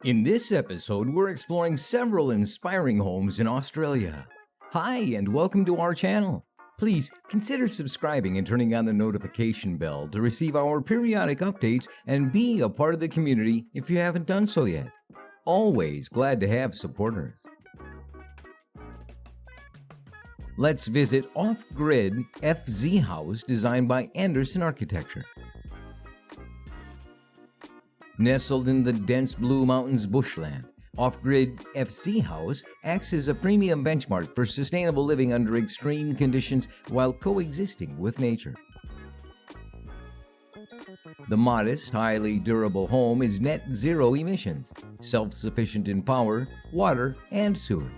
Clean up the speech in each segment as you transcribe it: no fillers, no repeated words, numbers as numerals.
In this episode, we're exploring several inspiring homes in Australia. Hi, and welcome to our channel. Please consider subscribing and turning on the notification bell to receive our periodic updates and be a part of the community if you haven't done so yet. Always glad to have supporters. Let's visit Off-Grid FZ House designed by Anderson Architecture. Nestled in the dense Blue Mountains bushland, Off-Grid FZ House acts as a premium benchmark for sustainable living under extreme conditions while coexisting with nature. The modest, highly durable home is net zero emissions, self-sufficient in power, water, and sewer.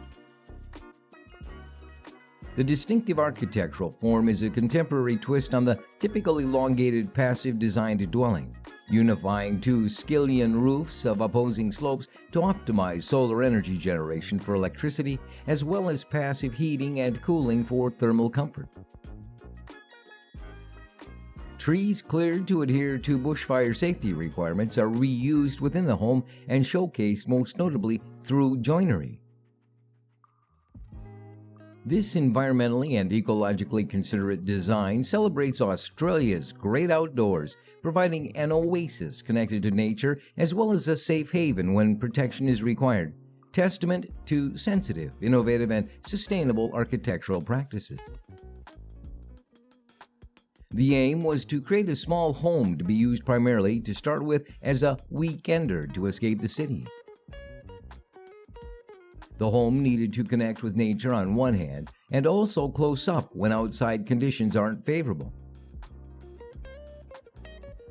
The distinctive architectural form is a contemporary twist on the typical elongated passive designed dwelling, unifying two skillion roofs of opposing slopes to optimize solar energy generation for electricity, as well as passive heating and cooling for thermal comfort. Trees cleared to adhere to bushfire safety requirements are reused within the home and showcased most notably through joinery. This environmentally and ecologically considerate design celebrates Australia's great outdoors, providing an oasis connected to nature as well as a safe haven when protection is required, testament to sensitive, innovative, and sustainable architectural practices. The aim was to create a small home to be used primarily to start with as a weekender to escape the city. The home needed to connect with nature on one hand and also close up when outside conditions aren't favorable.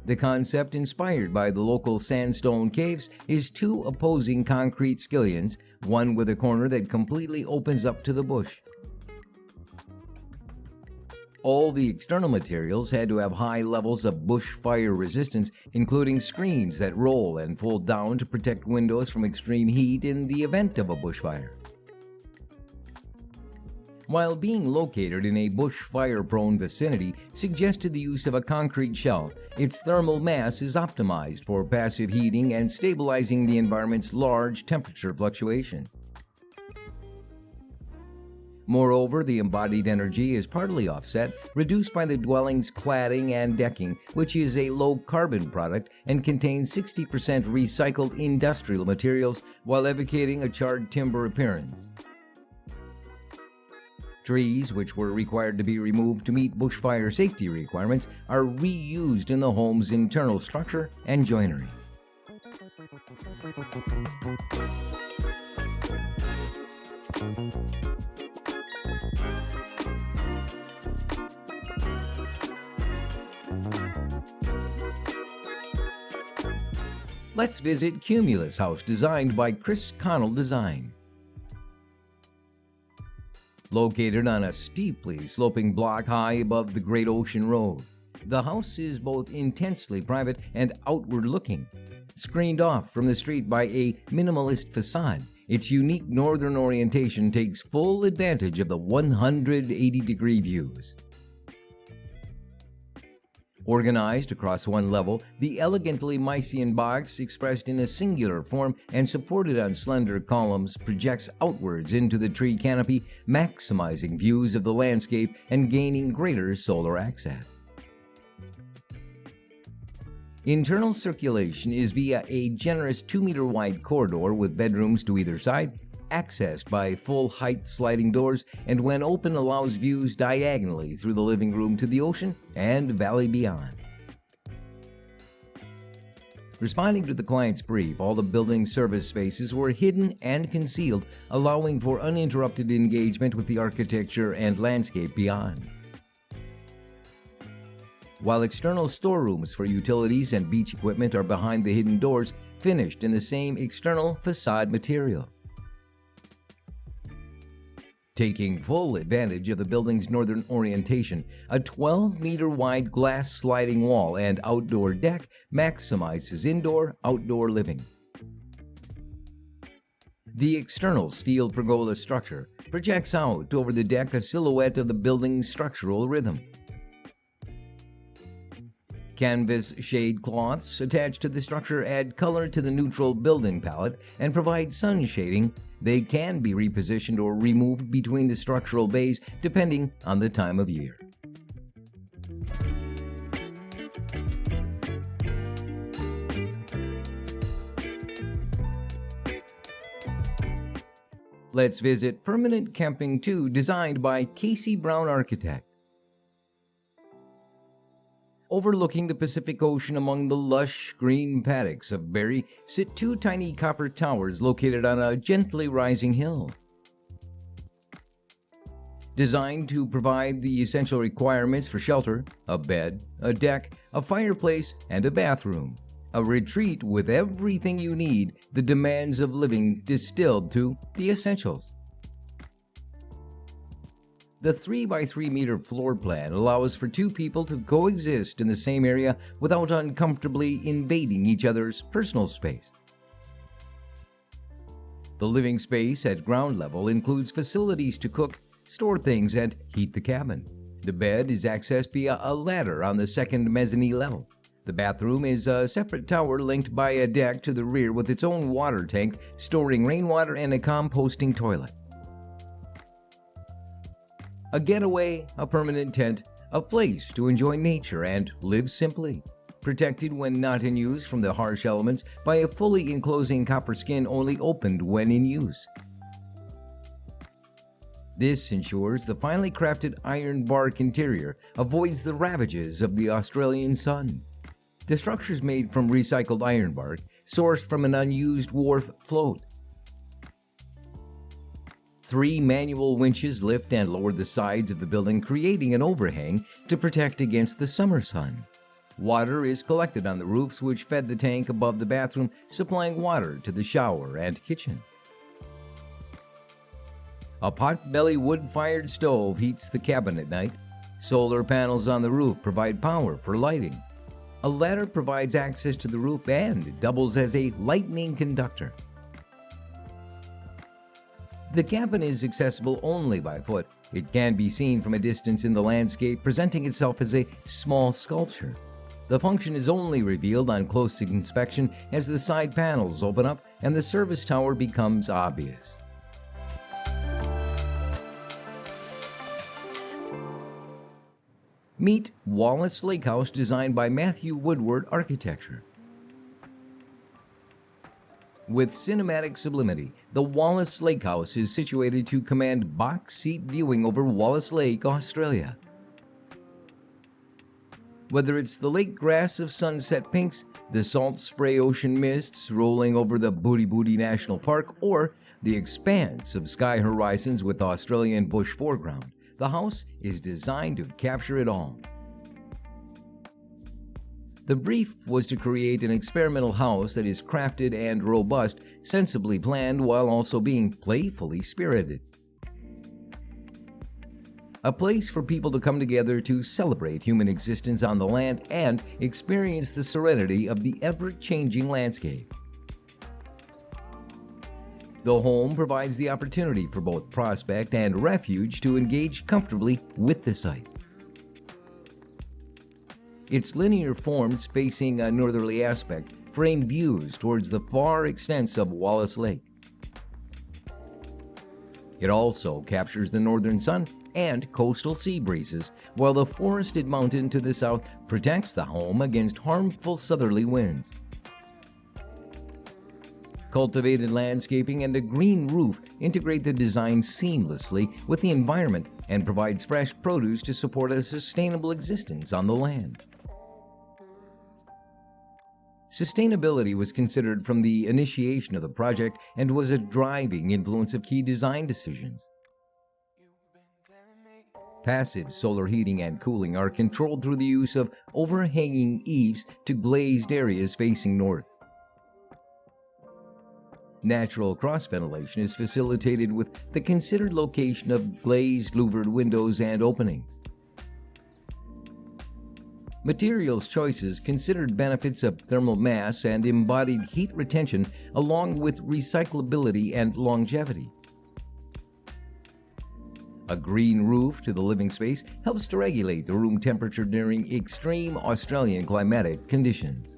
The concept, inspired by the local sandstone caves, is two opposing concrete skillions, one with a corner that completely opens up to the bush. All the external materials had to have high levels of bush fire resistance, including screens that roll and fold down to protect windows from extreme heat in the event of a bushfire. While being located in a bushfire-prone vicinity suggested the use of a concrete shell, its thermal mass is optimized for passive heating and stabilizing the environment's large temperature fluctuations. Moreover, the embodied energy is partly offset, reduced by the dwelling's cladding and decking, which is a low-carbon product and contains 60% recycled industrial materials while evocating a charred timber appearance. Trees, which were required to be removed to meet bushfire safety requirements, are reused in the home's internal structure and joinery. Let's visit Cumulus House designed by Chris Connell Design. Located on a steeply sloping block high above the Great Ocean Road, the house is both intensely private and outward-looking. Screened off from the street by a minimalist facade, its unique northern orientation takes full advantage of the 180-degree views. Organized across one level, the elegantly Mysian box, expressed in a singular form and supported on slender columns, projects outwards into the tree canopy, maximizing views of the landscape and gaining greater solar access. Internal circulation is via a generous 2-meter wide corridor with bedrooms to either side, accessed by full-height sliding doors, and when open allows views diagonally through the living room to the ocean and valley beyond. Responding to the client's brief, all the building service spaces were hidden and concealed, allowing for uninterrupted engagement with the architecture and landscape beyond. While external storerooms for utilities and beach equipment are behind the hidden doors, finished in the same external facade material. Taking full advantage of the building's northern orientation, a 12-meter wide glass sliding wall and outdoor deck maximizes indoor-outdoor living. The external steel pergola structure projects out over the deck a silhouette of the building's structural rhythm. Canvas shade cloths attached to the structure add color to the neutral building palette and provide sun shading. They can be repositioned or removed between the structural bays depending on the time of year. Let's visit Permanent Camping 2, designed by Casey Brown Architect. Overlooking the Pacific Ocean among the lush green paddocks of Barrie sit two tiny copper towers located on a gently rising hill. Designed to provide the essential requirements for shelter, a bed, a deck, a fireplace, and a bathroom. A retreat with everything you need, the demands of living distilled to the essentials. The 3x3 meter floor plan allows for two people to coexist in the same area without uncomfortably invading each other's personal space. The living space at ground level includes facilities to cook, store things, and heat the cabin. The bed is accessed via a ladder on the second mezzanine level. The bathroom is a separate tower linked by a deck to the rear with its own water tank, storing rainwater, and a composting toilet. A getaway, a permanent tent, a place to enjoy nature and live simply. Protected when not in use from the harsh elements by a fully enclosing copper skin only opened when in use. This ensures the finely crafted iron bark interior avoids the ravages of the Australian sun. The structure is made from recycled iron bark, sourced from an unused wharf float. 3 manual winches lift and lower the sides of the building, creating an overhang to protect against the summer sun. Water is collected on the roofs, which fed the tank above the bathroom, supplying water to the shower and kitchen. A potbelly wood-fired stove heats the cabin at night. Solar panels on the roof provide power for lighting. A ladder provides access to the roof and doubles as a lightning conductor. The cabin is accessible only by foot. It can be seen from a distance in the landscape, presenting itself as a small sculpture. The function is only revealed on close inspection as the side panels open up and the service tower becomes obvious. Meet Wallace Lake House, designed by Matthew Woodward Architecture. With cinematic sublimity, the Wallace Lake House is situated to command box seat viewing over Wallace Lake, Australia. Whether it's the lake grass of sunset pinks, the salt spray ocean mists rolling over the Booty Booty National Park, or the expanse of sky horizons with Australian bush foreground, the house is designed to capture it all. The brief was to create an experimental house that is crafted and robust, sensibly planned while also being playfully spirited. A place for people to come together to celebrate human existence on the land and experience the serenity of the ever-changing landscape. The home provides the opportunity for both prospect and refuge to engage comfortably with the site. Its linear forms facing a northerly aspect frame views towards the far extents of Wallace Lake. It also captures the northern sun and coastal sea breezes, while the forested mountain to the south protects the home against harmful southerly winds. Cultivated landscaping and a green roof integrate the design seamlessly with the environment and provides fresh produce to support a sustainable existence on the land. Sustainability was considered from the initiation of the project and was a driving influence of key design decisions. Passive solar heating and cooling are controlled through the use of overhanging eaves to glazed areas facing north. Natural cross-ventilation is facilitated with the considered location of glazed louvered windows and openings. Materials choices considered benefits of thermal mass and embodied heat retention along with recyclability and longevity. A green roof to the living space helps to regulate the room temperature during extreme Australian climatic conditions.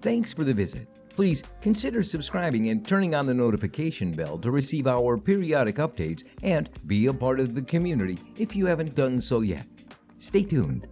Thanks for the visit. Please consider subscribing and turning on the notification bell to receive our periodic updates and be a part of the community if you haven't done so yet. Stay tuned.